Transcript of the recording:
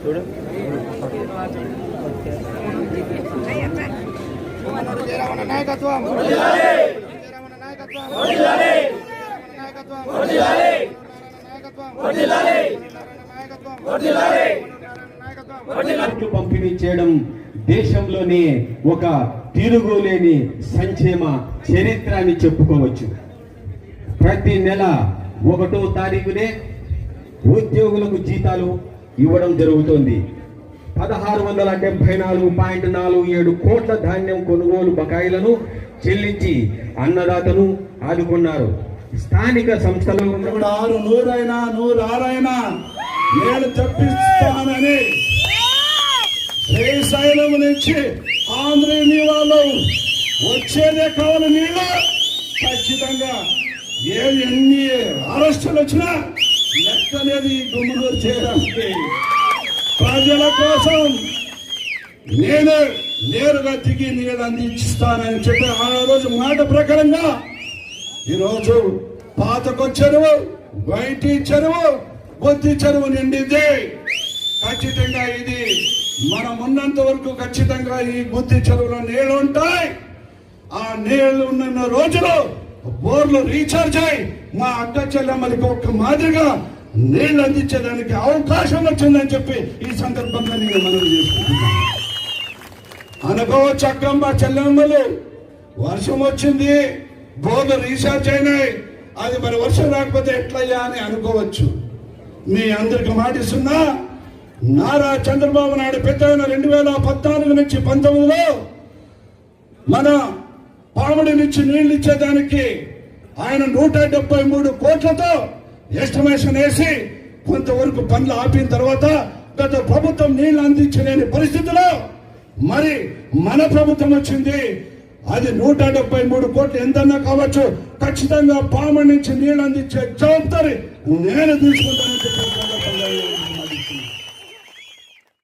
చూడు జయరామన్న నాయకత్వం, జయరామన్న నాయకత్వం, పంపిణీ చేయడం దేశంలోనే ఒక తిరుగులేని సంక్షేమ చరిత్ర అని చెప్పుకోవచ్చు. ప్రతి నెల 1వ తారీఖునే ఉద్యోగులకు జీతాలు ఇవ్వడం జరుగుతుంది. 1674.47 కోట్ల ధాన్యం కొనుగోలు బకాయిలను చెల్లించి అన్నదాతను ఆదుకున్నారు. స్థానిక సంస్థలు నూరైనా 106 నేను తప్పిస్తానని శ్రీశైలం నుంచి ఆంధ్రని వాళ్ళు వచ్చేదే కావాలి. నీళ్ళు ఖచ్చితంగా ఎన్ని అరెస్టులు వచ్చినా లెక్కలేదు ఈ గుమ్మలు చేయడానికి. ప్రజల కోసం నేను నేరుగా దిగి నీళ్ళు అందిస్తానని చెప్పి ఆ రోజు మాట ప్రకారంగా ఈరోజు పాతకొ చెరువు, వైటి చెరువు, బొత్తి చెరువు నిండింది. ఖచ్చితంగా ఇది మనం ఉన్నంత వరకు ఖచ్చితంగా ఈ బుద్ధి చెరువులో నీళ్లు ఉంటాయి. ఆ నీళ్లు ఉన్న రోజులు బోర్లు రీఛార్జ్ అయ్యి మా అక్క చెల్లెమ్మలకి ఒక్క మాదిరిగా నీళ్లు అందించేదానికి అవకాశం వచ్చిందని చెప్పి ఈ సందర్భంగా నేను మనవి చేసుకుంటున్నాను. అనుకోవచ్చు అక్కమ్మ చెల్లెమ్మలు వర్షం వచ్చింది, బోర్లు రీఛార్జ్ అయినాయి, అది మరి వర్షం రాకపోతే ఎట్లయ్యా అని అనుకోవచ్చు. మీ అందరికి మాటిస్తున్నా, నారా చంద్రబాబు నాయుడు పెద్ద 2014 నుంచి 19లో మన పాముడి నుంచి నీళ్లు ఇచ్చేదానికి ఆయన 173 కోట్లతో ఎస్టిమేషన్ వేసి కొంతవరకు పనులు ఆపిన తర్వాత గత ప్రభుత్వం నీళ్లు అందించలేని పరిస్థితిలో మరి మన ప్రభుత్వం వచ్చింది. అది 173 కోట్లు ఎంతన్నా కావచ్చు, ఖచ్చితంగా పాముడి నుంచి నీళ్లు అందించే జవాబారి నేను తీసుకుంటానని చెప్పి